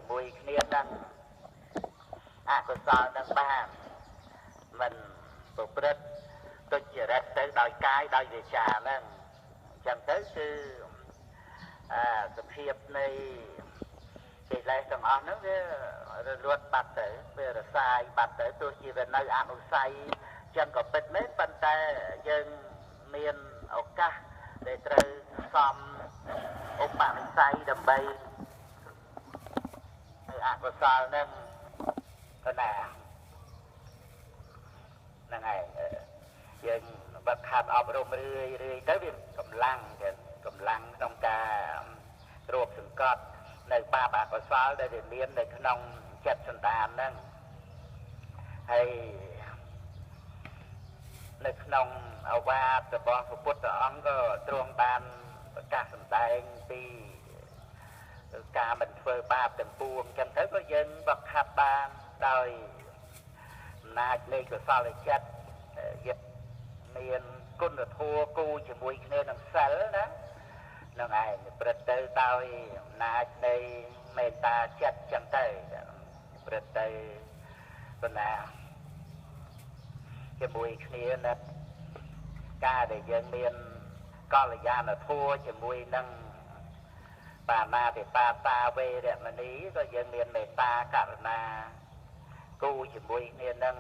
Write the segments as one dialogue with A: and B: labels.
A: ជាមួយគ្នានឹងអកុសលនឹងបានមិនប្រព្រឹត្តទុច្ចរិតទៅដោយកាយដោយវាចាហ្នឹងអញ្ចឹងទៅគឺសភាពនៃកិលេសទាំងអស់ហ្នឹងវារលត់បាត់ទៅវារសាយបាត់ទៅទោះជាវានៅអនុស័យចឹងក៏ពិតមែនប៉ុន្តែយើងមានឱកាសដែលត្រូវសំឧបនិស្ស័យដើម្បីឲ្យអកុសលហ្នឹងក៏ណាហ្នឹងហើយយើងបើខាត់អប់រំរឿយទៅវាកម្លាំងក្នុងការរោគសង្កត់នៅបាបអកុសលដែលវាមាននៅក្នុងចិត្តសន្តានហ្នឹងហើយនៅក្នុងឱវាទរបស់ព្រះពុទ្ធអង្គក៏ទ្រង់បានប្រកាសសម្ដែងពីការមិនធ្វើបាបទាំងពួងអញ្ចឹងទៅក៏យើងបកខាត់បានដោយអំណាចនៃកុសលចិត្តយកមានគុណធម៌គូជាមួយគ្នានឹងសិលណានឹងឯងព្រឹត្តទៅដោយអំណាចនៃមេត្តាចិត្តអញ្ចឹងទៅព្រឹត្តទៅបណ្ណាជាមួយគ្នានឹងការដែលយើងមានកល្យាណធម៌ជាមួយនឹងបាណាតិបាតាវេរមណីក៏យើងមានមេត្តាករុណាគូជាមួយគ្នានឹង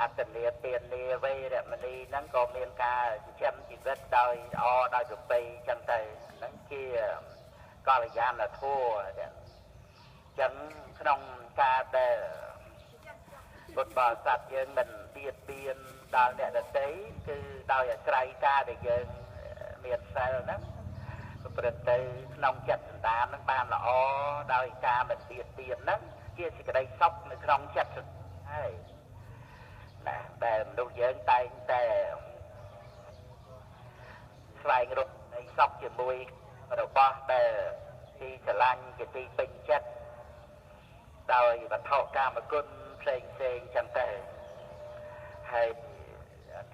A: អត្តនេទានាវេរមណីហ្នឹងក៏មានការចិញ្ចឹមជីវិតដោយល្អដោយប្រពៃចឹងទៅហ្នឹងជាកល្យាណធម៌ចឹងក្នុងការដែលពុទ្ធបរិស័ទយើងមិនបៀតបៀនដល់អ្នកដទៃគឺដោយអាស្រ័យការដែលយើងមានសិលហ្នឹងប្រព្រឹត្តទៅក្នុងចិត្តសន្តានហ្នឹងបានល្អដោយការមិនបៀតបៀនហ្នឹងជាសេចក្តីសុខនៅក្នុងចិត្តសន្តានហើយណាតែមនុស្សយើងតែងតែស្វែងរកនៃសុខជាមួយរបស់ដែលទីស្រឡាញ់ជាទីពេញចិត្តដោយវត្ថុកាមគុណផ្សេងចឹងទៅហើយ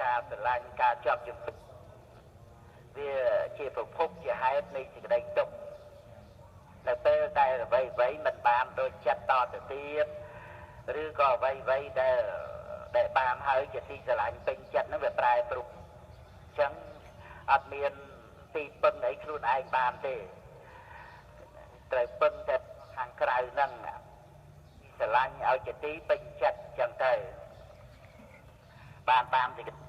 A: ការស្រឡាញ់ការជាប់ជំពាក់វាជាប្រភពជាហេតុនៃសេចក្តីទុក្ខនៅពេលដែលអ្វីមិនបានដូចចិត្តតទៅទៀតឬក៏អ្វីដែលបានហើយជាទីស្រឡាញ់ពេញចិត្តហ្នឹងវាប្រែប្រួលអញ្ចឹងអត់មានទីពឹងអីខ្លួនឯងបានទេត្រូវពឹងតែខាងក្រៅហ្នឹងស្រឡាញ់ឲ្យជាទីពេញចិត្តអញ្ចឹងទៅបានសេចក្តី